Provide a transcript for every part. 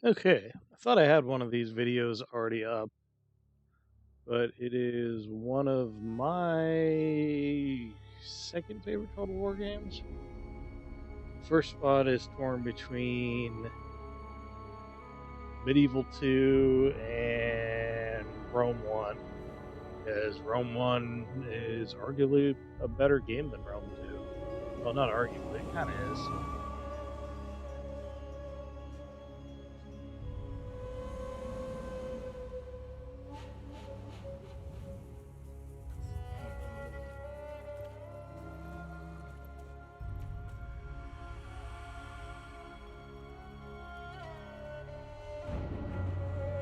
Okay, I thought I had one of these videos already up, but it is one of my second favorite Total War games. First spot is torn between Medieval 2 and Rome 1, because Rome 1 is arguably a better game than Rome 2. Well, not arguably, it kind of is.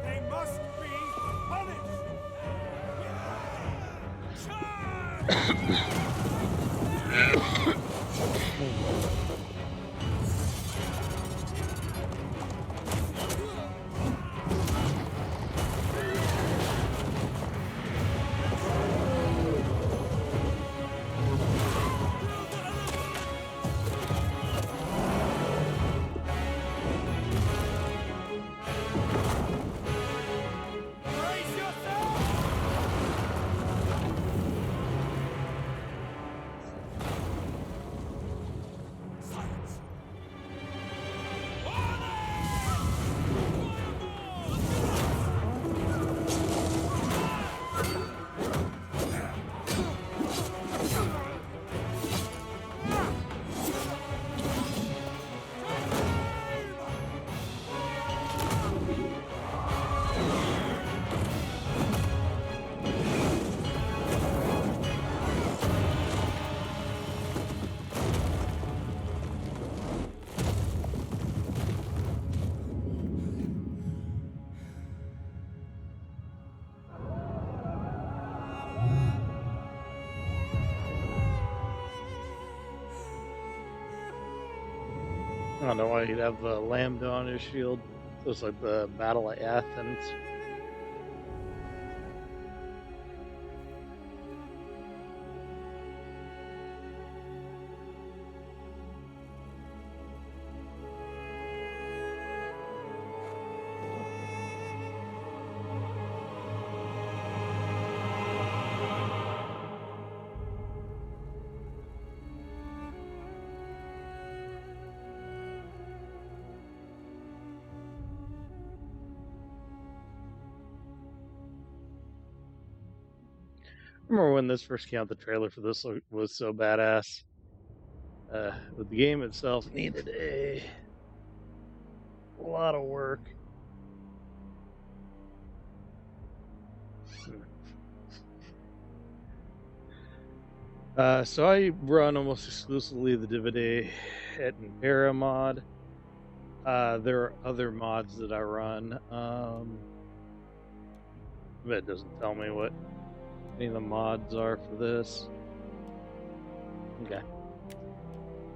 They must be punished! Brace yourself! Silence! I don't know why he'd have the lambda on his shield. Looks like the Battle of Athens. Remember when this first came out, the trailer for this was so badass. But the game itself needed a lot of work. So I run almost exclusively the Divide Et Empera mod. There are other mods that I run. But it doesn't tell me what any of the mods are for this. Okay.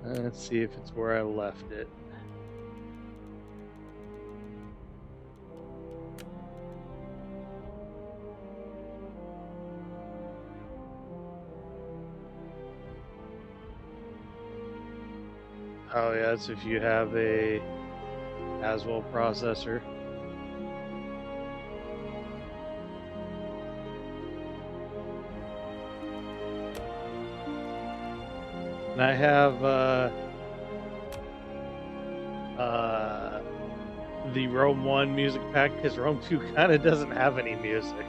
Let's see if it's where I left it. Oh yeah, it's if you have a Haswell processor. And I have the Rome 1 music pack because Rome 2 kind of doesn't have any music.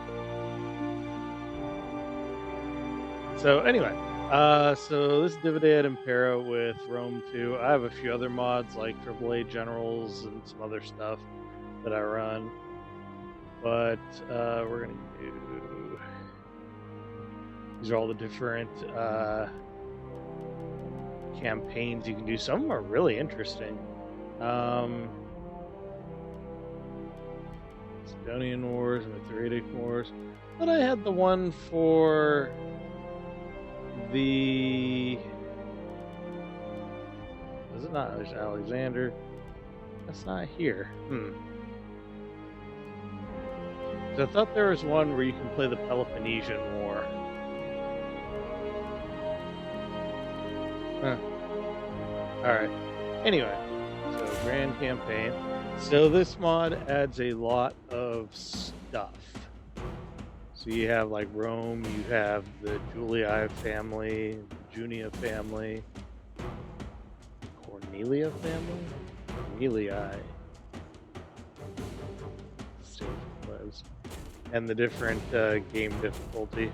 So anyway, so this Divide Et Impera with Rome 2. I have a few other mods like AAA Generals and some other stuff that I run. But we're going to do... These are all the different campaigns you can do. Some of them are really interesting. Macedonian Wars, Mithridatic Wars. But I had the one for the... Is it not? There's Alexander. That's not here. So I thought there was one where you can play the Peloponnesian War. Huh. Alright. Anyway, so Grand Campaign. So this mod adds a lot of stuff. So you have like Rome, you have the Julii family, Junia family, Cornelia family, Cornelii, stage was, and the different game difficulty.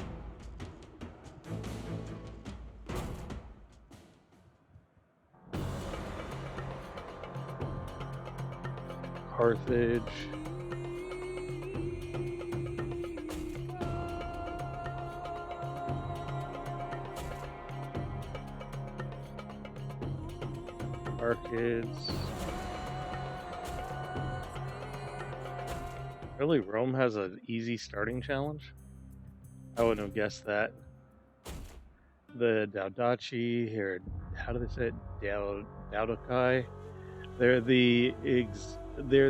Carthage. Arcades. Really, Rome has an easy starting challenge? I wouldn't have guessed that. The Daudachi here, how do they say it? Daudakai. They're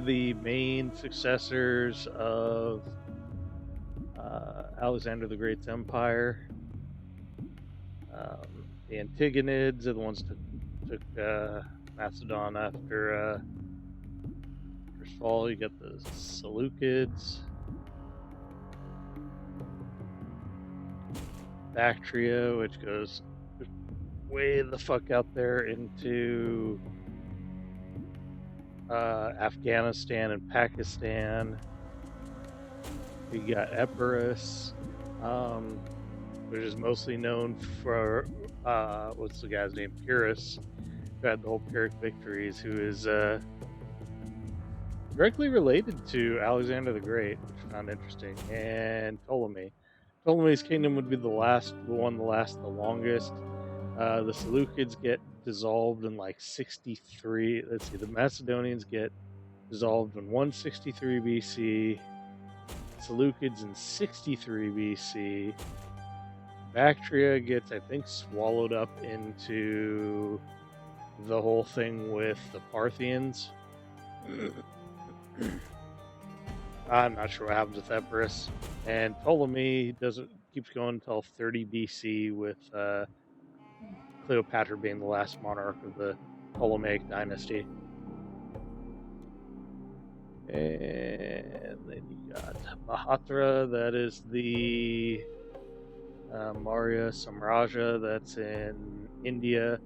the main successors of Alexander the Great's empire. The Antigonids are the ones took Macedon after first fall. You got the Seleucids, Bactria, which goes way the fuck out there into Afghanistan and Pakistan. We got Epirus, which is mostly known for what's the guy's name? Pyrrhus, who had the whole Pyrrhic victories, who is directly related to Alexander the Great, which I found interesting, and Ptolemy. Ptolemy's kingdom would be the one to last the longest. The Seleucids get dissolved in like 63. Let's see, the Macedonians get dissolved in 163 BC. Seleucids in 63 BC. Bactria gets, I think, swallowed up into the whole thing with the Parthians. I'm not sure what happens with Epirus. And Ptolemy keeps going until 30 BC with Cleopatra being the last monarch of the Ptolemaic dynasty. And then you got Mahatra, that is the Maurya Samraja, that's in India.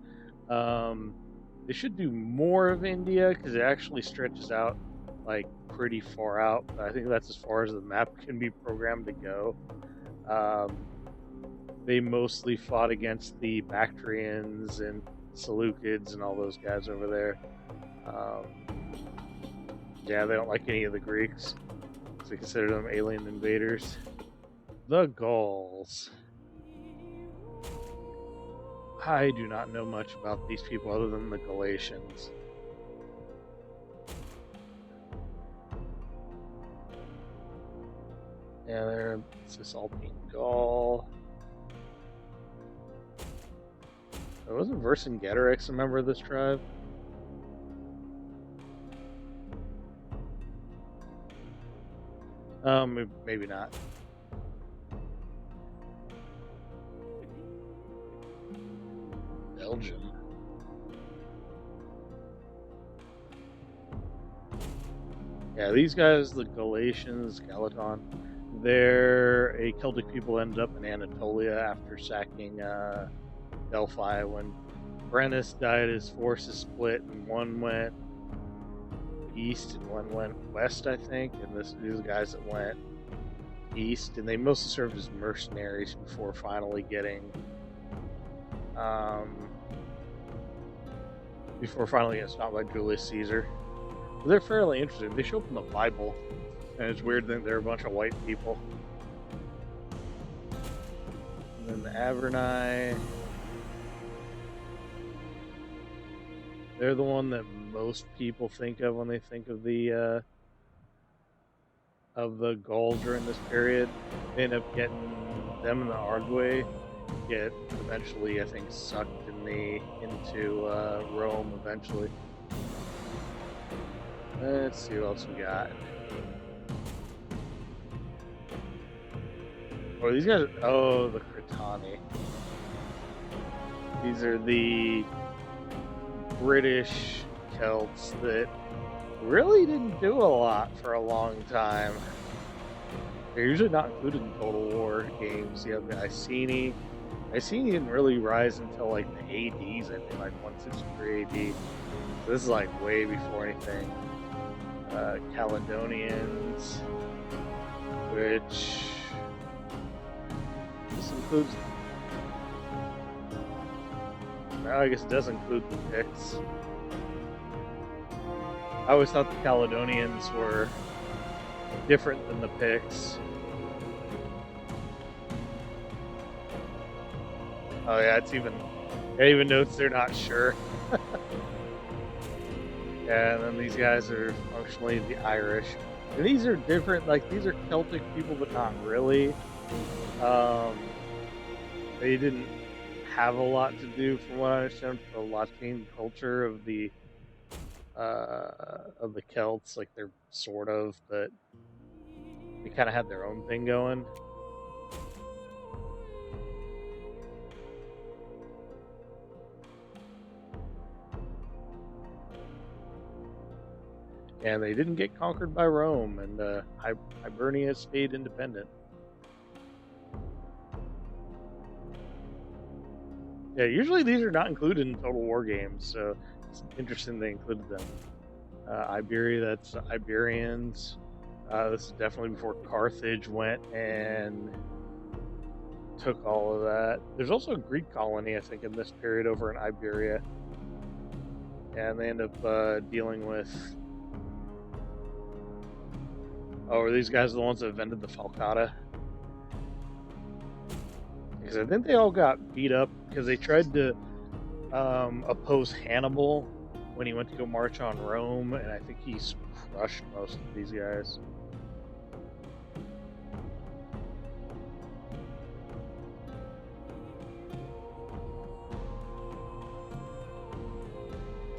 They should do more of India because it actually stretches out like pretty far out. I think that's as far as the map can be programmed to go. They mostly fought against the Bactrians and Seleucids and all those guys over there. Yeah, they don't like any of the Greeks, so they consider them alien invaders. The Gauls. I do not know much about these people other than the Galatians. Yeah, they're Cisalpine Gaul. Wasn't Vercingetorix a member of this tribe? Maybe not. Belgium. Yeah, these guys, the Galatians, Galaton, they're a Celtic people ended up in Anatolia after sacking Delphi. When Brennus died, his forces split, and one went east and one went west, I think. And these guys that went east, and they mostly served as mercenaries before finally getting stopped by Julius Caesar. But they're fairly interesting. They show up in the Bible, and it's weird that they're a bunch of white people. And then the Averni, they're the one that most people think of when they think of the Gauls during this period. They end up getting them in the Argway, get eventually, I think, sucked into Rome eventually. Let's see what else we got. Oh, these guys. Oh, the Cretani. These are the British Celts that really didn't do a lot for a long time. They're usually not included in Total War games. You have the Iceni. Iceni didn't really rise until like the ADs, I think, like 163 AD. So this is like way before anything. Caledonians, which this includes. Well, I guess it does include the Picts. I always thought the Caledonians were different than the Picts. Oh yeah, it even notes they're not sure. Yeah, and then these guys are functionally the Irish. And these are different, like these are Celtic people, but not really. Um, they didn't have a lot to do, from what I understand, with the Latine culture of the Celts. Like they're sort of, but they kind of had their own thing going. And they didn't get conquered by Rome, and Hibernia stayed independent. Yeah, usually these are not included in Total War games, so it's interesting they included them. Iberia, that's Iberians. This is definitely before Carthage went and took all of that. There's also a Greek colony, I think, in this period over in Iberia. And they end up dealing with. Oh, are these guys the ones that invented the Falcata? Because I think they all got beat up because they tried to oppose Hannibal when he went to go march on Rome, and I think he crushed most of these guys.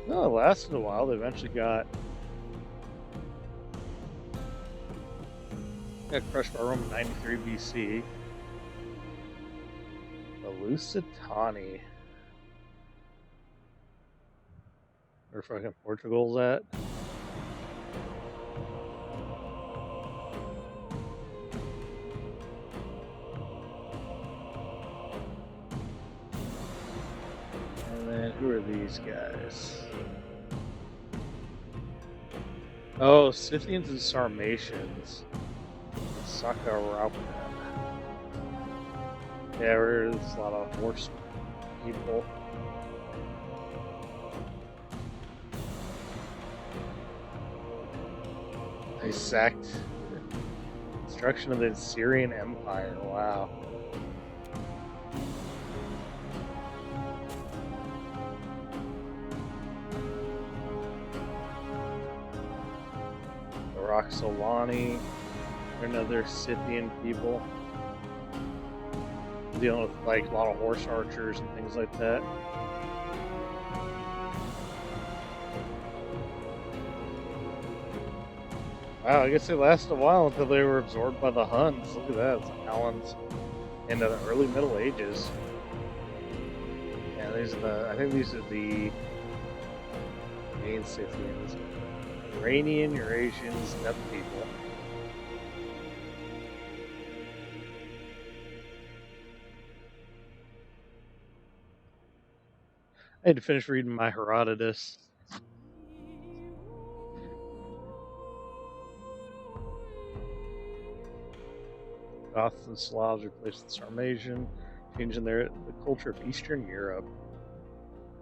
No, it lasted a while. They eventually got crushed by Rome in 93 BC. The Lusitani. Where fucking Portugal's at? And then who are these guys? Oh, Scythians and Sarmatians. Sakaraupan. Yeah, there's a lot of horse people. They sacked destruction of the Assyrian Empire. Wow. The Roxolani, another Scythian people. Dealing with like a lot of horse archers and things like that. Wow, I guess they lasted a while until they were absorbed by the Huns. Look at that, it's the Huns into the early Middle Ages. Yeah, I think these are the main Scythians. Iranian, Eurasians, steppe people. I had to finish reading my Herodotus. Goths and Slavs replaced the Sarmatian, changing the culture of Eastern Europe.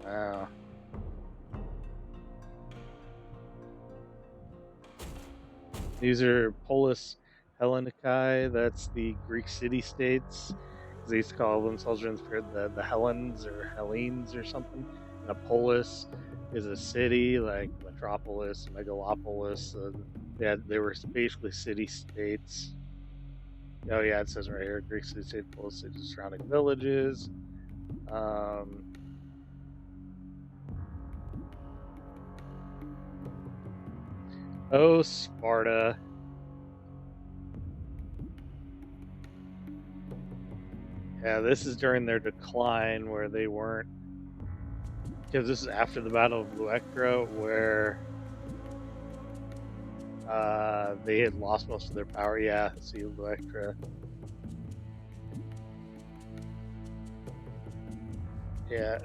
Wow. These are Polis Hellenicae, that's the Greek city-states. They used to call themselves during this period the Hellenes or Hellenes or something. And a polis is a city, like metropolis, megalopolis. They were basically city-states. Oh yeah, it says right here, Greek city-state, polis, cities, surrounding villages. Oh, Sparta. Yeah, this is during their decline where they weren't because this is after the Battle of Luectra, where they had lost most of their power. Yeah, see Luectra. Yeah,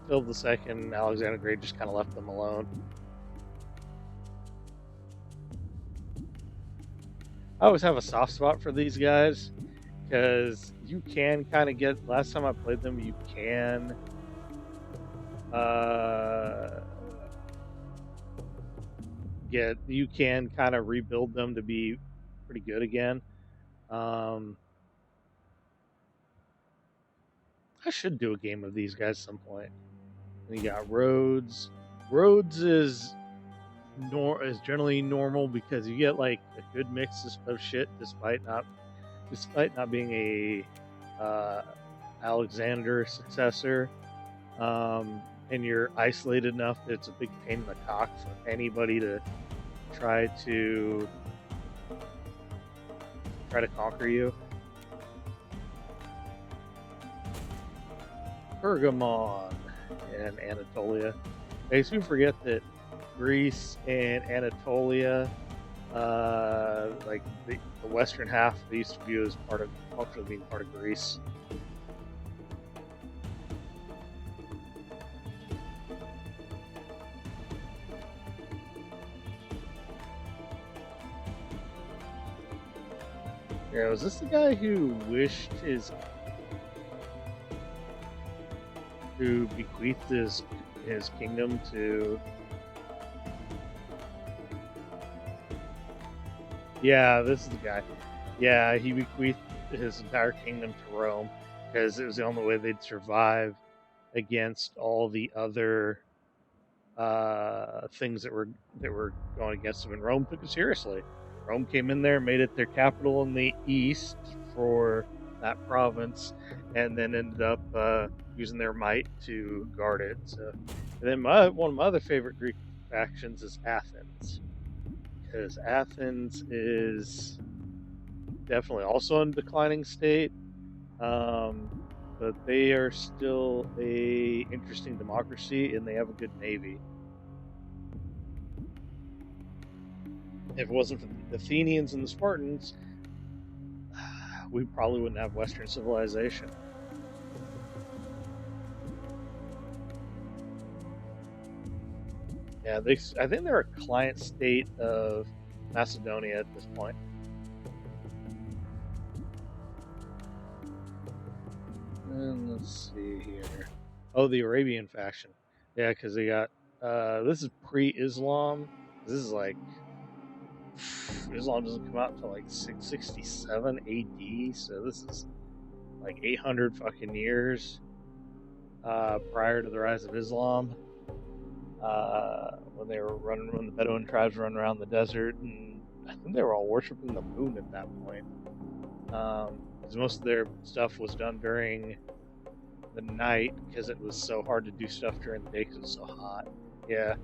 Philip II, Alexander the Great just kind of left them alone. I always have a soft spot for these guys because you can kind of get. Last time I played them, you can kind of rebuild them to be pretty good again. I should do a game of these guys at some point. And you got Rhodes. Rhodes is generally normal because you get like a good mix of shit despite not being a Alexander successor. And you're isolated enough that it's a big pain in the cock for anybody to try to conquer you. Pergamon and Anatolia. I used to forget that Greece and Anatolia, like the western half, they used to view as functionally being part of Greece. Yeah, was this the guy who bequeathed his kingdom to? Yeah, this is the guy. Yeah, he bequeathed his entire kingdom to Rome because it was the only way they'd survive against all the other things that were going against them. And Rome took it seriously. Rome came in there, made it their capital in the east for that province, and then ended up using their might to guard it. So, and then one of my other favorite Greek factions is Athens, because Athens is definitely also in declining state, but they are still a interesting democracy, and they have a good navy. If it wasn't for the Athenians and the Spartans, we probably wouldn't have Western civilization. Yeah, I think they're a client state of Macedonia at this point. And let's see here. Oh, the Arabian faction. Yeah, because they got this is pre-Islam. This is like Islam doesn't come out until like 667 AD, so this is like 800 fucking years prior to the rise of Islam. When the Bedouin tribes were running around the desert, and I think they were all worshiping the moon at that point. Because most of their stuff was done during the night because it was so hard to do stuff during the day because it was so hot. Yeah,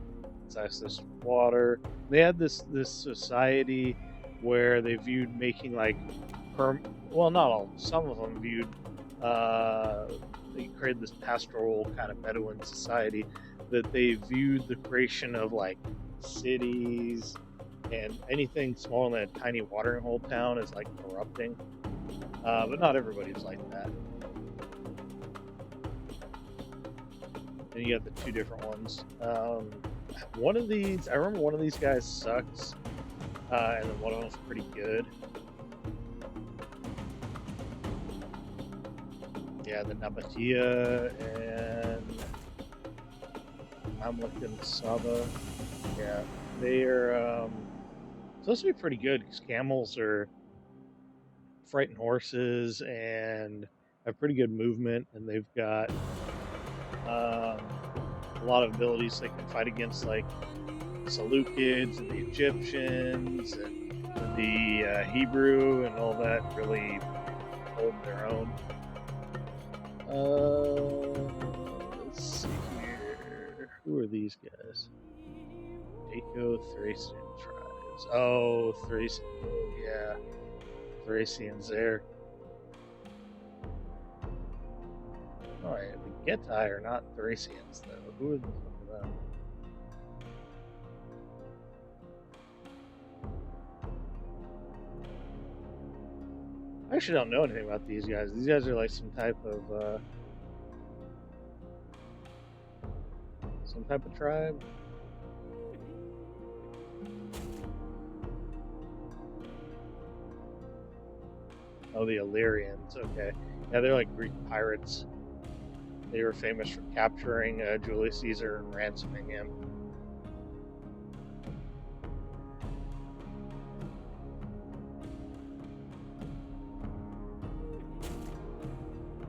it's access to water. They had this society where they viewed making like well, not all. Some of them viewed they created this pastoral kind of Bedouin society that they viewed the creation of like cities and anything smaller than a tiny watering hole town as like corrupting. But not everybody was like that. And you got the two different ones. One of these, I remember one of these guys sucks, and then one of them was pretty good. Yeah, the Nabatea and Mamluk and Saba. Yeah, they are supposed to be pretty good because camels are frightened horses and have pretty good movement, and they've got a lot of abilities. They can fight against like the Seleucids and the Egyptians and the Hebrew and all that. Really hold their own. Let's see here. Who are these guys? Daco-Thracian tribes. Oh, Thracian. Yeah. Thracians there. Alright, we Getae are not Thracians, though. Who are the fuck are them? I actually don't know anything about these guys. These guys are like some type of tribe. Oh, the Illyrians. Okay, yeah, they're like Greek pirates. They were famous for capturing Julius Caesar and ransoming him.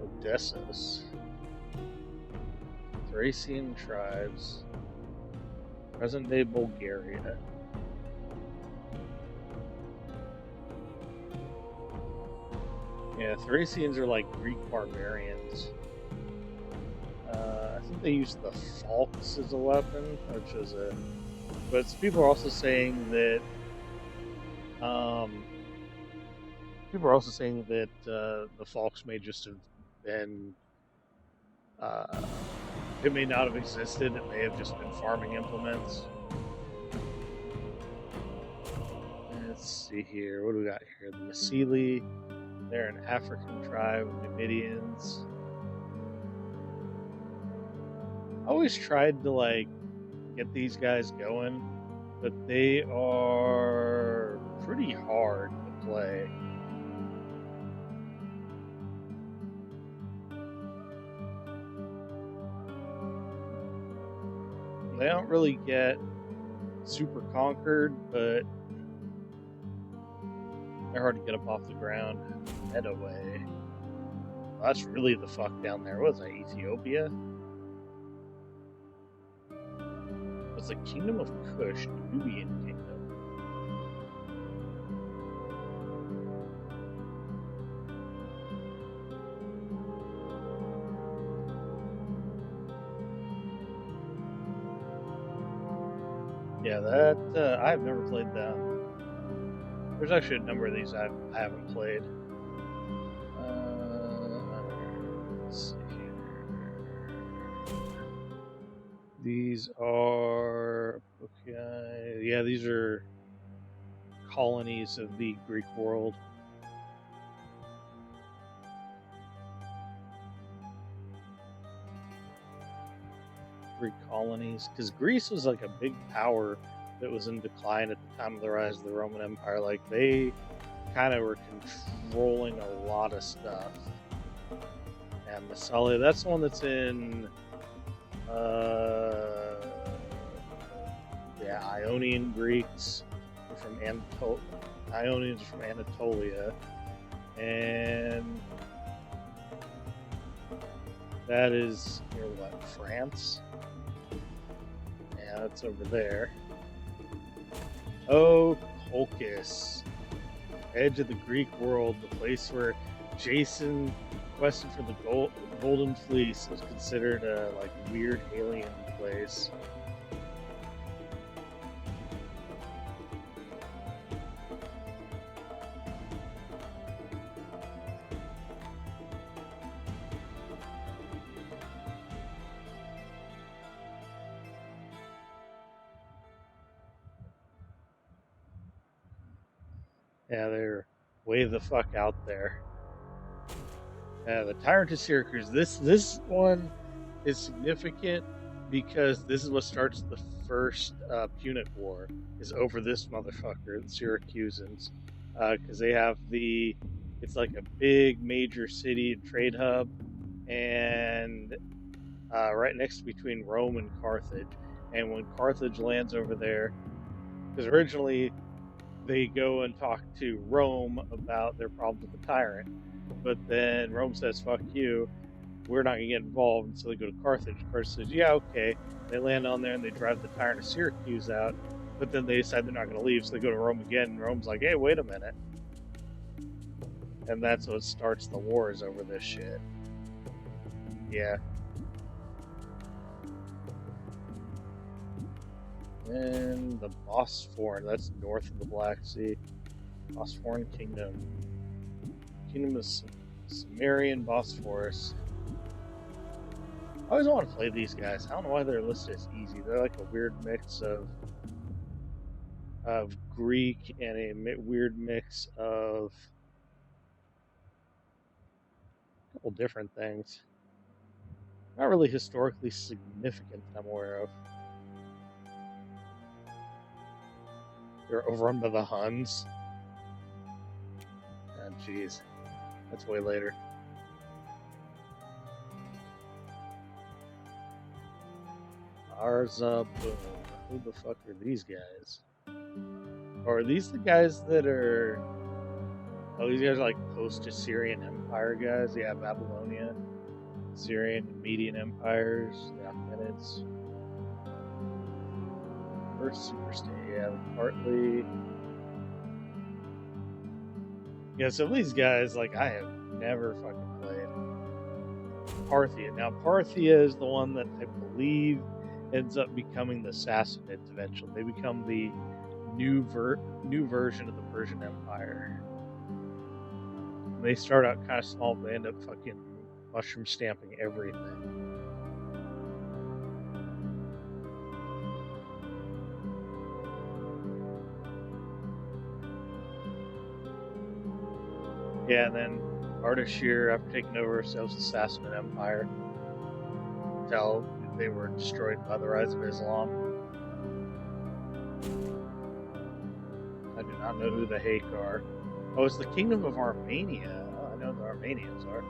Odessos. Thracian tribes. Present-day Bulgaria. Yeah, Thracians are like Greek barbarians. I think they used the falx as a weapon, which is a. But people are also saying that. People are also saying that the falx may just have been. It may not have existed. It may have just been farming implements. Let's see here. What do we got here? The Masili. They're an African tribe, Numidians. I always tried to like get these guys going, but they are pretty hard to play. They don't really get super conquered, but they're hard to get up off the ground. Medaway. Well, that's really the fuck down there. What was that, Ethiopia? It was the Kingdom of Kush, Nubian Kingdom. Yeah, that I've never played that. There's actually a number of these I haven't played. Let's see here. These are okay. Yeah, these are colonies of the Greek world. Greek colonies, because Greece was like a big power that was in decline at the time of the rise of the Roman Empire. Like they kind of were controlling a lot of stuff. And Massalia, that's the one that's in Ionian Greeks are from Ionians are from Anatolia, and that is near what, France? Yeah, that's over there. Oh, Colchis, edge of the Greek world, the place where Jason quested for the Golden Fleece was considered a like weird alien place. Yeah, they're way the fuck out there. The Tyrant of Syracuse. This one is significant because this is what starts the first Punic War. Is over this motherfucker, the Syracusans, because they have it's like a big major city and trade hub, and right next between Rome and Carthage. And when Carthage lands over there, because originally they go and talk to Rome about their problems with the Tyrant. But then Rome says, fuck you, we're not going to get involved. And so they go to Carthage. Carthage says, yeah, okay. They land on there and they drive the Tyrant of Syracuse out. But then they decide they're not going to leave. So they go to Rome again. And Rome's like, hey, wait a minute. And that's what starts the wars over this shit. Yeah. And the Bosphorus, that's north of the Black Sea. Bosphorus Kingdom. Kingdom of Sumerian Bosphorus. I always want to play these guys. I don't know why they're listed as easy. They're like a weird mix of Greek and a weird mix of a couple different things. Not really historically significant that I'm aware of. They're overrun by the Huns. Oh, jeez. That's way later. Arza Boom. Who the fuck are these guys? Or are these the guys that are... Oh, these guys are like post-Assyrian Empire guys? Yeah, Babylonia, Syrian and Median empires, the Achaemenids. First superstate, yeah, partly... Yeah, so these guys, like, I have never fucking played. Parthia. Now, Parthia is the one that I believe ends up becoming the Sassanids eventually. They become the new version of the Persian Empire. They start out kind of small, but they end up fucking mushroom stamping everything. Yeah, and then Ardashir, after taking over, sells the Sassanid Empire until they were destroyed by the rise of Islam. I do not know who the Haik are. Oh, it's the Kingdom of Armenia. Oh, I know who the Armenians are.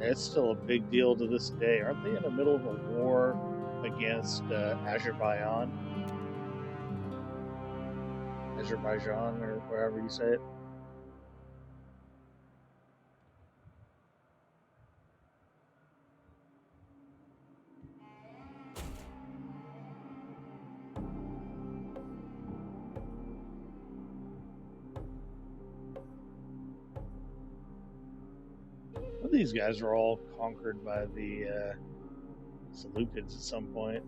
It's still a big deal to this day. Aren't they in the middle of a war against Azerbaijan? Azerbaijan, or wherever you say it. Well, these guys were all conquered by the Seleucids at some point.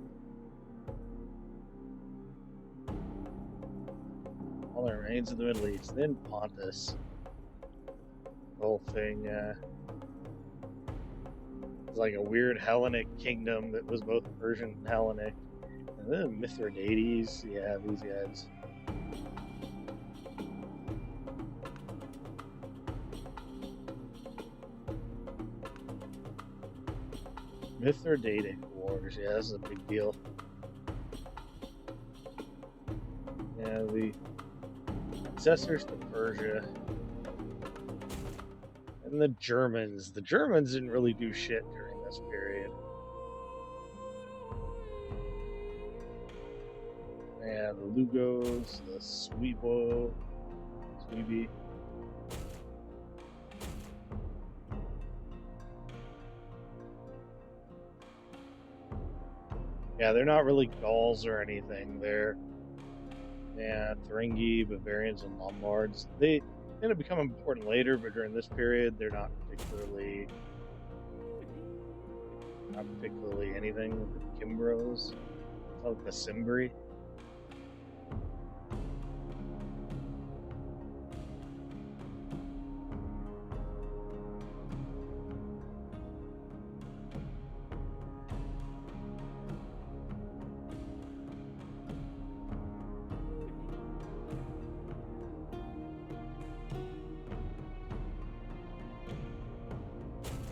All that remains in the Middle East. Then Pontus. The whole thing was like a weird Hellenic kingdom that was both Persian and Hellenic. And then Mithridates, yeah, these guys. Mithridatic wars, yeah, this is a big deal. Yeah, the successors to Persia. And the Germans. The Germans didn't really do shit during this period. Yeah, the Lugos, the Suebi. Yeah, they're not really Gauls or anything. They're, yeah, Thuringi, Bavarians, and Lombards. They end up becoming important later, but during this period, they're not particularly anything. The Kimbros, like the Cimbri.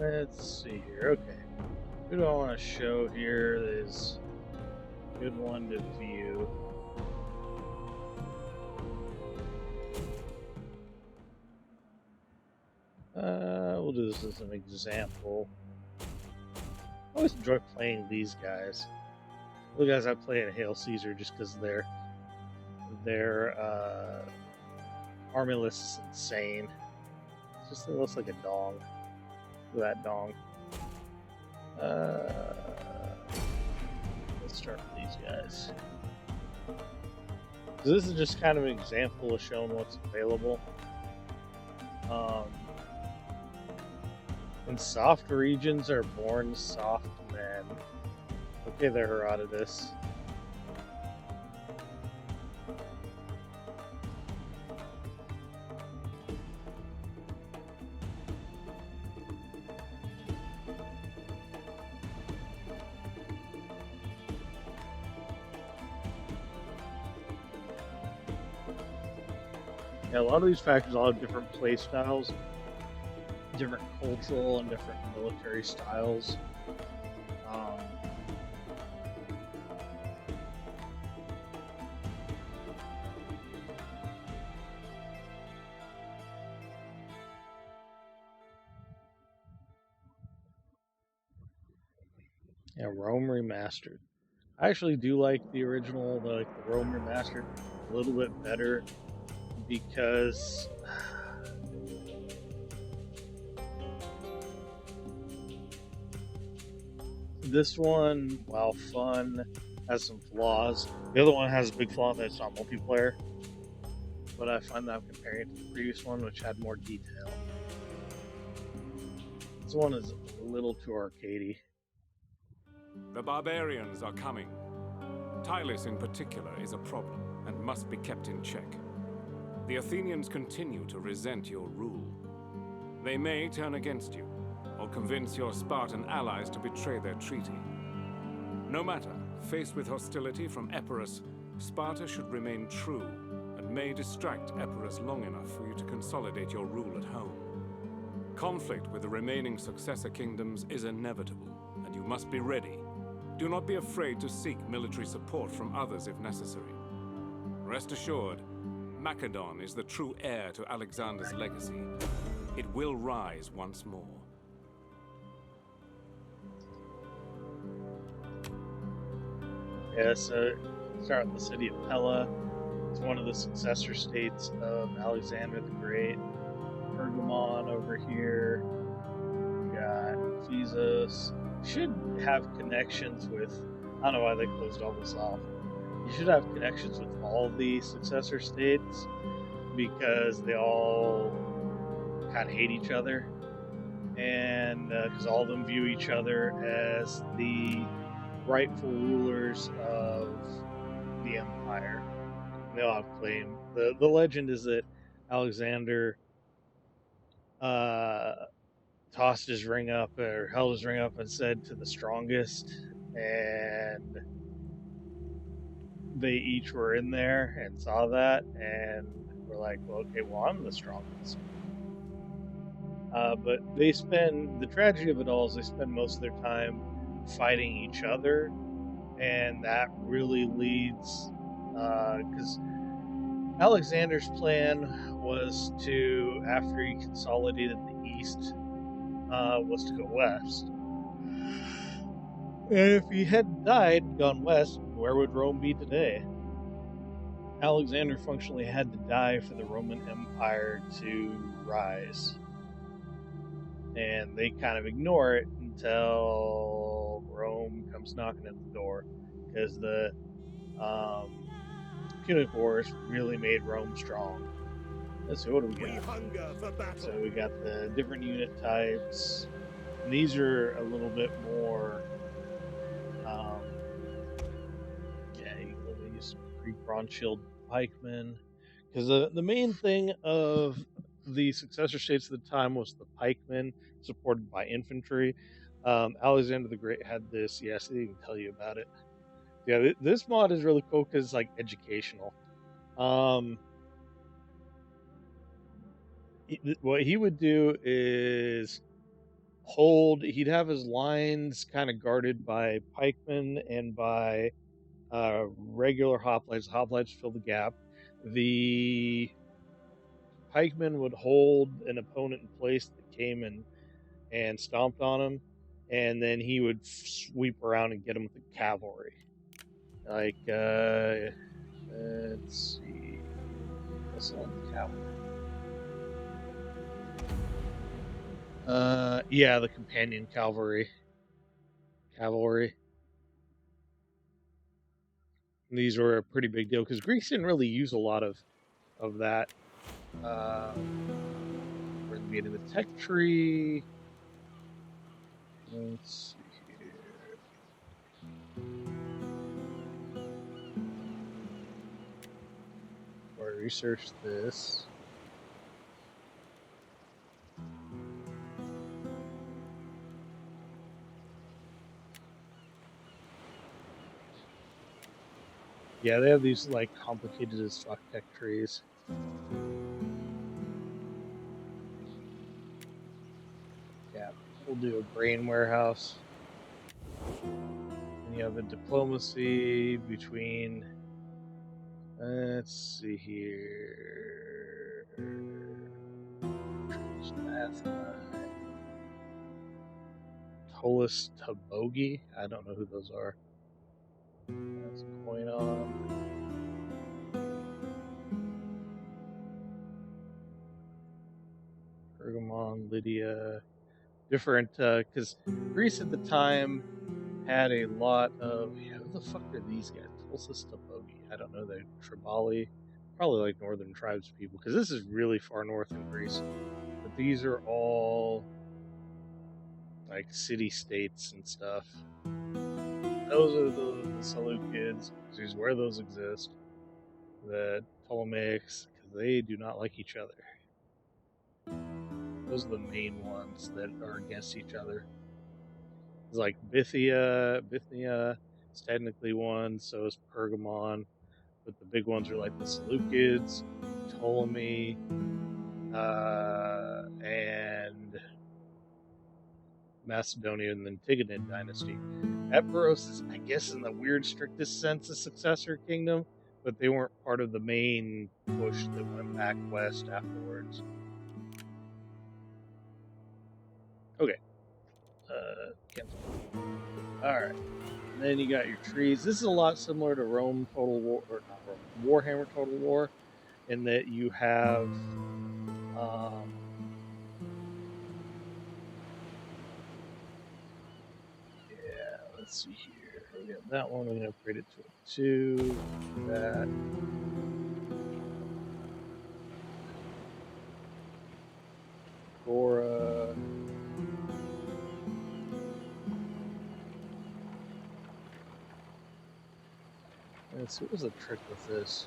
Let's see here. Okay. Who do I want to show here that is a good one to view? We'll do this as an example. I always enjoy playing these guys. The guys I play in Hail Caesar just because their army list is insane. It looks like a dong. Look at that dong. Let's start with these guys. So this is just kind of an example of showing what's available. When soft regions are born soft men. Okay, there, Herodotus. Yeah, a lot of these factions all have different play styles, different cultural and different military styles. Um, yeah, Rome Remastered. I actually do like the original, like the Rome Remastered, a little bit better because this one, while fun, has some flaws. The other one has a big flaw that it's not multiplayer, but I find that I'm comparing it to the previous one, which had more detail. This one is a little too arcadey. The barbarians are coming. Tylis in particular is a problem and must be kept in check. The Athenians continue to resent your rule. They may turn against you, or convince your Spartan allies to betray their treaty. No matter, faced with hostility from Epirus, Sparta should remain true, and may distract Epirus long enough for you to consolidate your rule at home. Conflict with the remaining successor kingdoms is inevitable, and you must be ready. Do not be afraid to seek military support from others if necessary. Rest assured, Macedon is the true heir to Alexander's legacy. It will rise once more. Yeah, so start with the city of Pella. It's one of the successor states of Alexander the Great. Pergamon over here. We got Ephesus. Should have connections with. I don't know why they closed all this off. You should have connections with all the successor states because they all kind of hate each other, and because all of them view each other as the rightful rulers of the empire. They all have claim. The legend is that Alexander uh, tossed his ring up or held his ring up and said to the strongest, and they each were in there and saw that and were like, well, okay, well, I'm the strongest. But they spend the tragedy of it all is they spend most of their time fighting each other, and that really leads because Alexander's plan was to, after he consolidated the east, was to go west. And if he hadn't died and gone west, where would Rome be today? Alexander functionally had to die for the Roman Empire to rise. And they kind of ignore it until Rome comes knocking at the door, because the Punic Wars really made Rome strong. Let's see, what do we got? So we got the different unit types. And these are a little bit more, yeah, you can use Greek bronze shield pikemen, because the main thing of the successor states at the time was the pikemen supported by infantry. Alexander the Great had this. Yes, they can tell you about it. Yeah, this mod is really cool because it's like educational. Um, what he would do is he'd have his lines kind of guarded by pikemen and by regular hoplites. Hoplites fill the gap. The pikemen would hold an opponent in place that came and stomped on him, and then he would sweep around and get him with the cavalry. Like, let's see, what's on the cavalry? Yeah, the companion cavalry. These were a pretty big deal because Greeks didn't really use a lot of that. We're in the beginning of the tech tree. Let's see here. Or research this. Yeah, they have these like complicated as fuck tech trees. we'll do a grain warehouse. And you have a diplomacy between. Let's see here. Tolis Tabogi. I don't know who those are. That's a coin on. Pergamon, Lydia. Different, because Greece at the time had a lot of. Yeah, who the fuck are these guys? Tulsis Tabogi. I don't know. They're Tribali. Probably like northern tribes people, because this is really far north in Greece. But these are all like city states and stuff. Those are the Seleucids, because here's where those exist. The Ptolemaics, because they do not like each other. Those are the main ones that are against each other. It's like Bithynia is technically one, so is Pergamon, but the big ones are like the Seleucids, Ptolemy, and Macedonian and Antigonid dynasty. Epirus is, I guess, in the weird strictest sense, a successor kingdom, but they weren't part of the main push that went back west afterwards. Okay. Cancel. Alright. And then you got your trees. This is a lot similar to Rome Total War, or not Rome, Warhammer Total War, in that you have let's see here. We got that one. We're going to upgrade it to a 2. That. Gora. Let's see, what was the trick with this?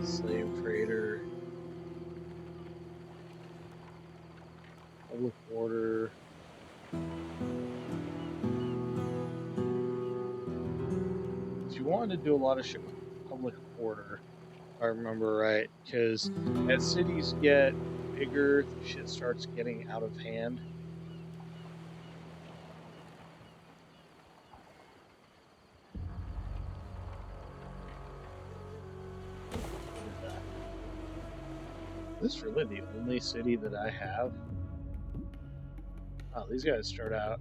Slave trader. Public order. If you wanted to do a lot of shit with public order, if I remember right, because as cities get bigger, the shit starts getting out of hand. This is really the only city that I have. Oh, these guys start out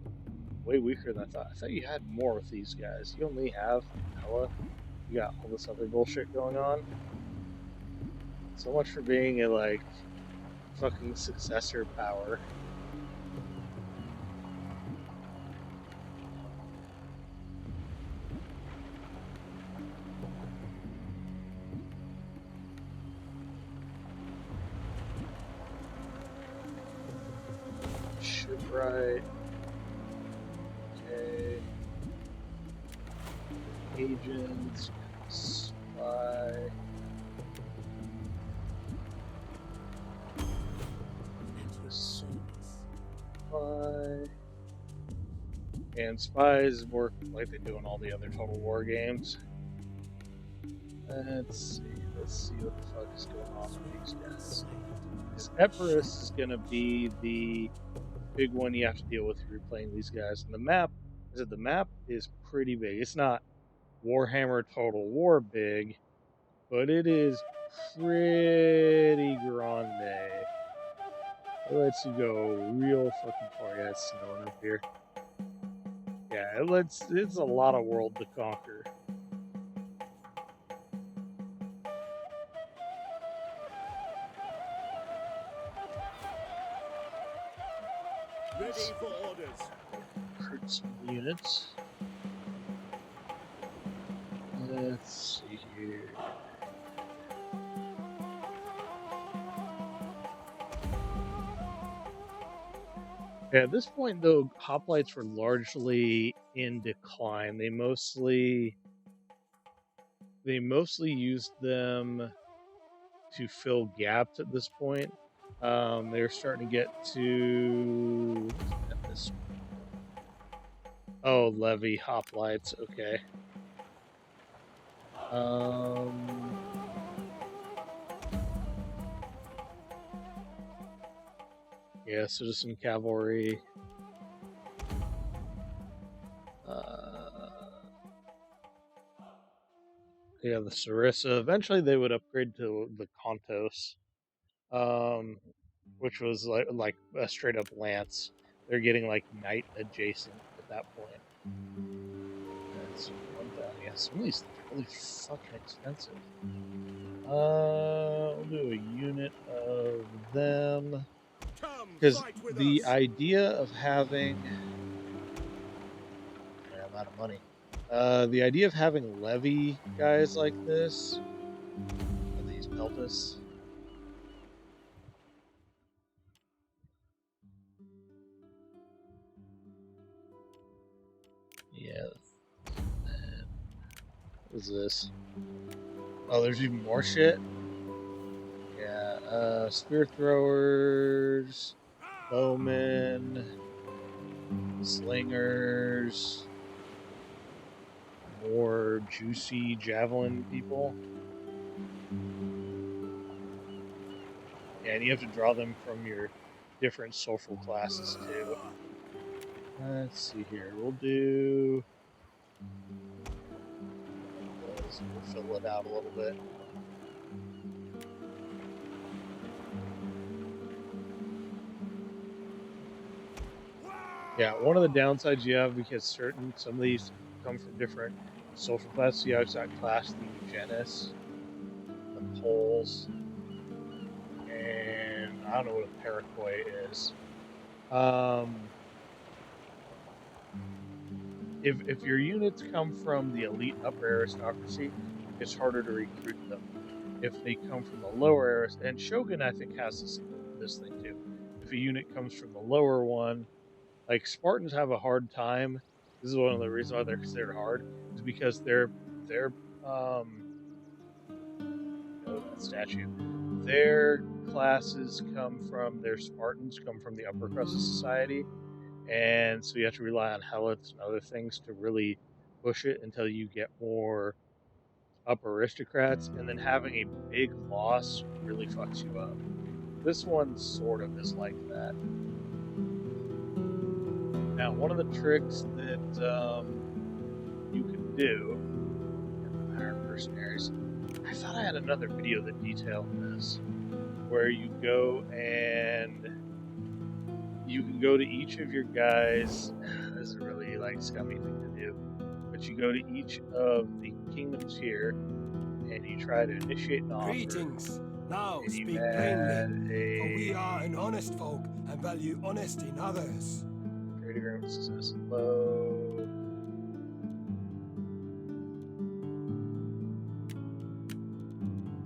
way weaker than I thought. I thought you had more with these guys. You only have Ella. You got all this other bullshit going on. So much for being a, like, fucking successor power. Shipwright. Okay. Agents. Spy. Spy. And spies work like they do in all the other Total War games. Let's see what the fuck is going on with these guys. Because Epirus is going to be the big one you have to deal with if you're playing these guys. And the map is pretty big. It's not Warhammer Total War big, but it is pretty grande. It lets you go real fucking far. Yeah, it's snowing up here. Yeah, it's a lot of world to conquer. Ready for orders. Recruit some units. Let's see here. Yeah, at this point, though, hoplites were largely in decline. They mostly used them to fill gaps at this point. They're starting to get to this. Oh, levy hoplites. Okay. Yeah, citizen cavalry. Uh, yeah, the Sarissa. Eventually, they would upgrade to the Kontos, um, which was like a straight up lance. They're getting like knight adjacent at that point. That's 1,000. Yeah, some of these things are really fucking expensive. We'll do a unit of them Come because fight with the us. idea of having, I'm out of money. The idea of having levy guys like this, these peltas, yeah. What is this? Oh, there's even more shit. Yeah, spear throwers, bowmen, slingers, more juicy javelin people. Yeah, and you have to draw them from your different social classes too. Let's see here. We'll do. We'll fill it out a little bit. Yeah, one of the downsides you have because some of these come from different social classes. You have that class, the Eugenists, the Poles, and I don't know what a Paraquay is. If your units come from the elite upper aristocracy, it's harder to recruit them. If they come from the lower aristocracy, and Shogun I think has this thing too. If a unit comes from the lower one, like Spartans have a hard time. This is one of the reasons why they're considered hard, is because their that statue, their classes come from their Spartans come from the upper crust of society, and so you have to rely on helots and other things to really push it until you get more upper aristocrats, and then having a big loss really fucks you up. This one sort of is like that. Now, one of the tricks that you can do in the higher mercenaries, I thought I had another video that detailed this, where you go and you can go to each of your guys. This is a really like scummy thing to do, but you go to each of the kingdoms here and you try to initiate an offer. Greetings. Now And you speak add plainly, for we are an honest folk and value honesty in others. trade agreement success low.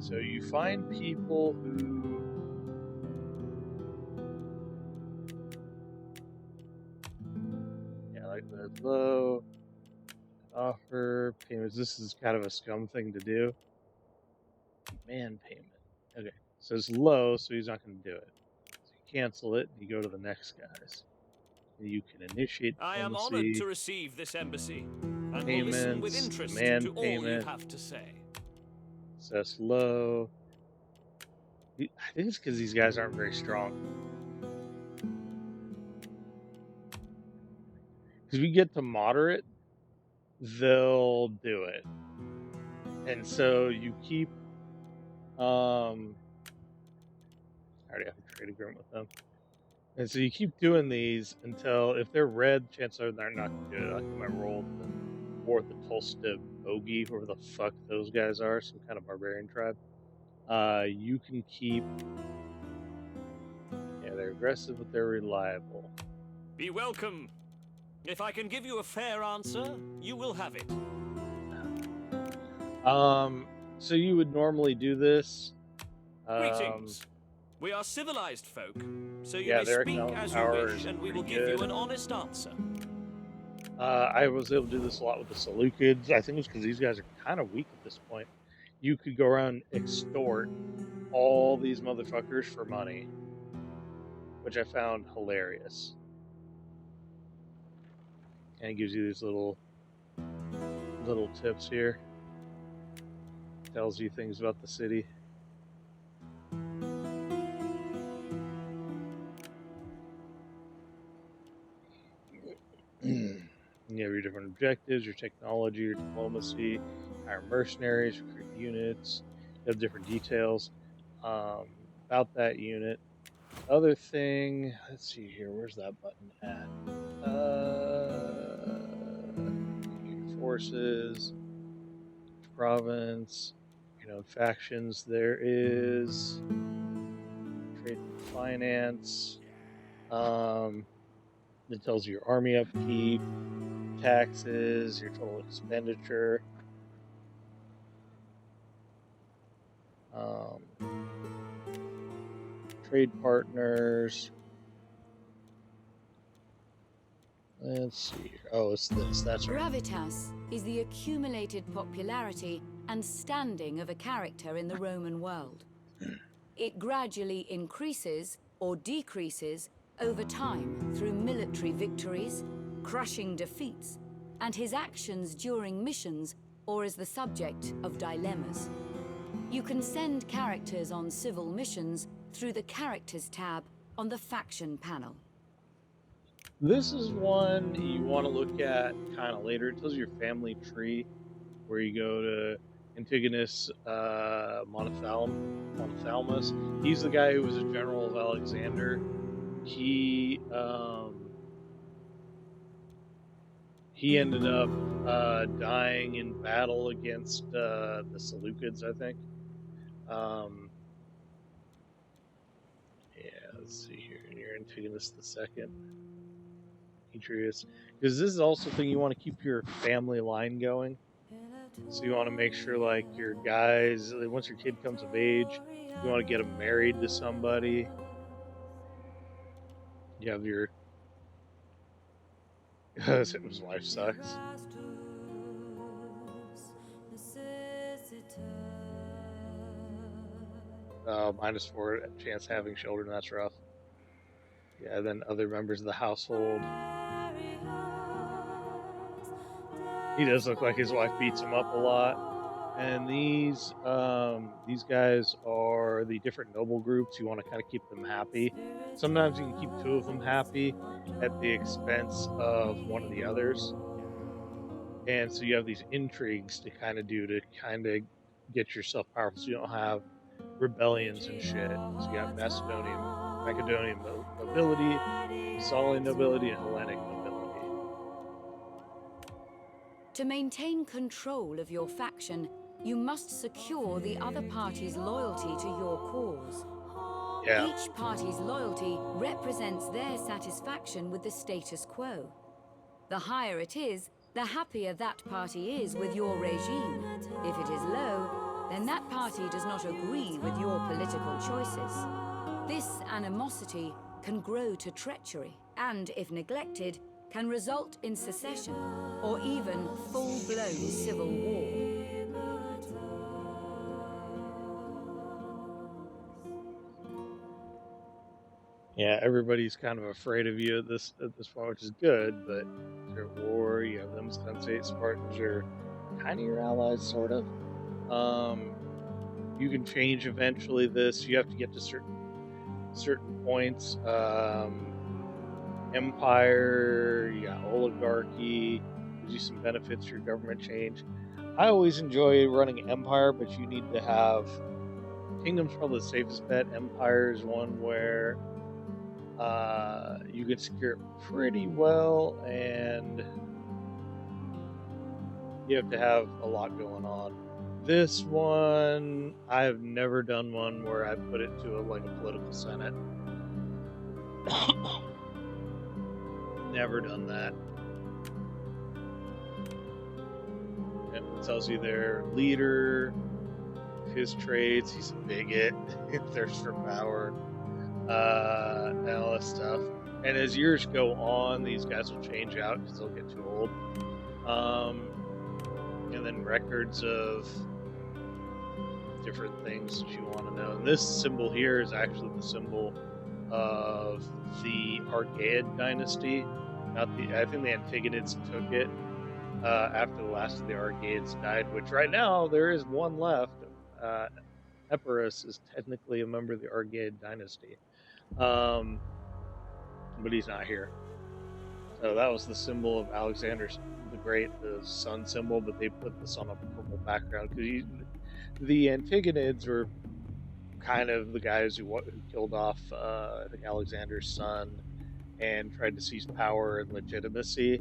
So you find people who like the low offer payments. This is kind of a scum thing to do. Man payment. Okay, so it's low, so he's not going to do it. So you cancel it. And you go to the next guys. You can initiate I am honored diplomacy. to receive this embassy, and will Payments, listen with interest demand to all payment. you have to say. Success low. I think it's because these guys aren't very strong. Because we get to moderate, they'll do it. And so you keep I already have a trade agreement with them. And so you keep doing these until if they're red, chances are they're not gonna do it. I think I might roll the war with the Tolsta Bogey, whoever the fuck those guys are, some kind of barbarian tribe. You can keep they're aggressive but they're reliable. Be welcome. If I can give you a fair answer, you will have it. So you would normally do this. Greetings. We are civilized folk, so you Yeah, may their speak economic as you power wish, is and we will pretty give you good. an honest answer. I was able to do this a lot with the Seleucids. I think it's because these guys are kind of weak at this point. You could go around and extort all these motherfuckers for money, which I found hilarious. And it gives you these little tips here. Tells you things about the city. objectives, your technology, your diplomacy, hire mercenaries, recruit units. You have different details about that unit. Other thing, let's see here. Where's that button at? Your forces, province, factions. There is trade and finance. It tells you your army upkeep, taxes, your total expenditure. Trade partners. Let's see here. Oh, it's this. That's right. Gravitas is the accumulated popularity and standing of a character in the Roman world. It gradually increases or decreases over time through military victories, crushing defeats, and his actions during missions or as the subject of dilemmas. You can send characters on civil missions through the Characters tab on the Faction panel. This is one you want to look at kind of later. It tells you your family tree, where you go to Antigonus Monophthalmus. He's the guy who was a general of Alexander. He ended up dying in battle against the Seleucids, I think. Let's see here. You're Antigonus II. Demetrius, because this is also a thing you want to keep your family line going. So you want to make sure, like, your guys, once your kid comes of age, you want to get them married to somebody. You have your his wife sucks. -4 chance having children. That's rough. Yeah, then other members of the household. He does look like his wife beats him up a lot. And these guys are the different noble groups. You want to kind of keep them happy. Sometimes you can keep 2 of them happy at the expense of one of the others. And so you have these intrigues to kind of do to kind of get yourself powerful, so you don't have rebellions and shit. So you got Macedonian nobility, Thessalian nobility, and Hellenic nobility. To maintain control of your faction, you must secure the other party's loyalty to your cause. Yeah. Each party's loyalty represents their satisfaction with the status quo. The higher it is, the happier that party is with your regime. If it is low, then that party does not agree with your political choices. This animosity can grow to treachery, and if neglected, can result in secession, or even full-blown civil war. Yeah, everybody's kind of afraid of you at this point, which is good, but you're at war, you have them sensate Spartans are kind of your allies, sort of. You can change eventually this. You have to get to certain points. Empire, you got oligarchy, gives you some benefits for your government change. I always enjoy running Empire, but you need to have Kingdom's probably the safest bet. Empire is one where you can secure it pretty well, and you have to have a lot going on. This one, I have never done one where I put it to a political senate. Never done that. It tells you their leader, his traits, he's a bigot, thirst for power, and all this stuff. And as years go on, these guys will change out because they'll get too old. And then records of different things that you want to know. And this symbol here is actually the symbol of the Argead dynasty. I think the Antigonids took it after the last of the Argeads died, which right now there is one left. Epirus is technically a member of the Argead dynasty, but he's not here. So that was the symbol of Alexander's the sun symbol, but they put this on a purple background because the Antagonids were kind of the guys who killed off, I think, Alexander's son and tried to seize power and legitimacy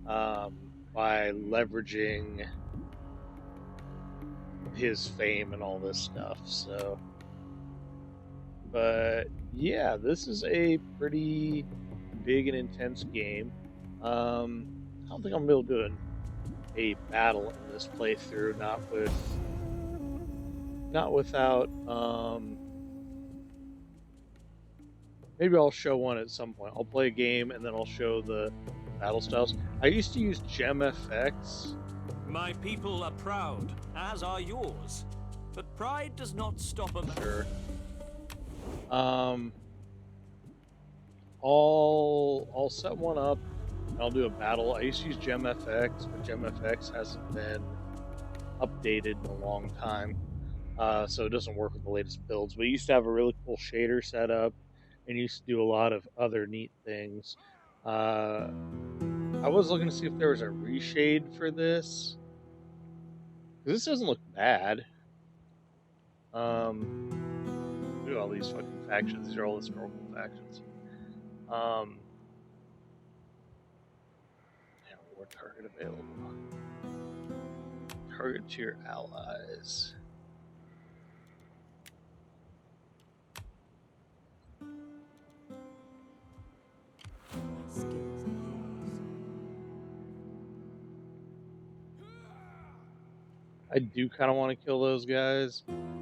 by leveraging his fame and all this stuff. So, but yeah, this is a pretty big and intense game. I don't think I'm gonna be able to do a battle in this playthrough, not without maybe I'll show one at some point. I'll play a game and then I'll show the battle styles. I used to use GemFX. My people are proud, as are yours. But pride does not stop a man. Sure. I'll set one up and I'll do a battle. I used to use GemFX, but GemFX hasn't been updated in a long time. So it doesn't work with the latest builds. We used to have a really cool shader setup and used to do a lot of other neat things. I was looking to see if there was a reshade for this. This doesn't look bad. Look at all these fucking factions. These are all historical factions. Yeah, war target available. Target to your allies. I do kind of want to kill those guys,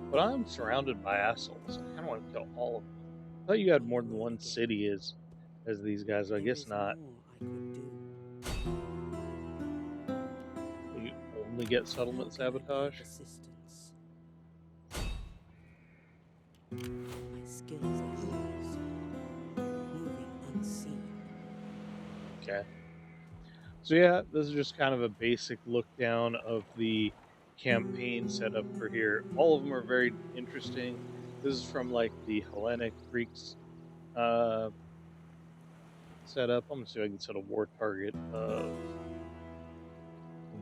but I'm surrounded by assholes. I kind of want to kill all of them. I thought you had more than one city as these guys, but I guess not. You only get settlement sabotage. Okay. So yeah, this is just kind of a basic look down of the campaign setup for here. All of them are very interesting. This is from like the Hellenic Greeks setup. I'm gonna see if I can set a war target of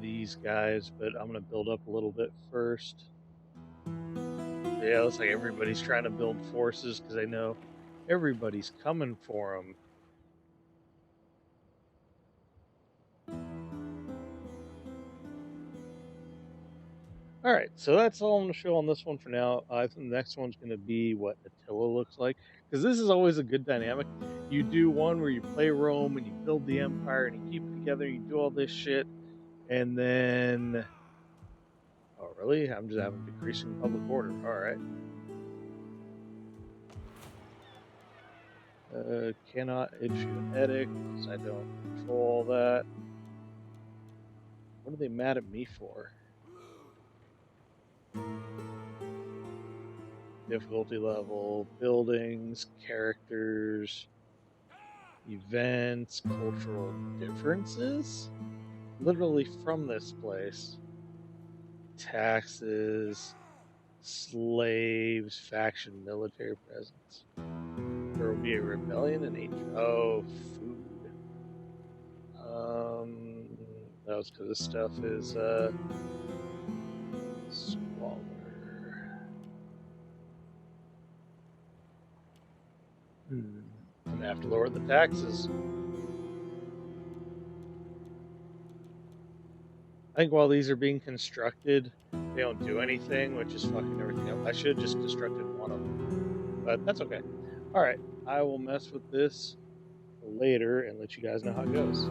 these guys, but I'm gonna build up a little bit first. Yeah, it looks like everybody's trying to build forces because they know everybody's coming for them. Alright, so that's all I'm going to show on this one for now. I think the next one's going to be what Attila looks like. Because this is always a good dynamic. You do one where you play Rome and you build the empire and you keep it together, you do all this shit, and then... Oh, really? I'm just having decreasing public order. Alright. Cannot issue an edict because I don't control all that. What are they mad at me for? Difficulty level, buildings, characters, events, cultural differences? Literally from this place. Taxes, slaves, faction, military presence. There will be a rebellion in food. That was because this stuff is squalor. I'm gonna have to lower the taxes. I think while these are being constructed, they don't do anything, which is fucking everything up. I should have just constructed one of them, but that's okay. Alright, I will mess with this later and let you guys know how it goes.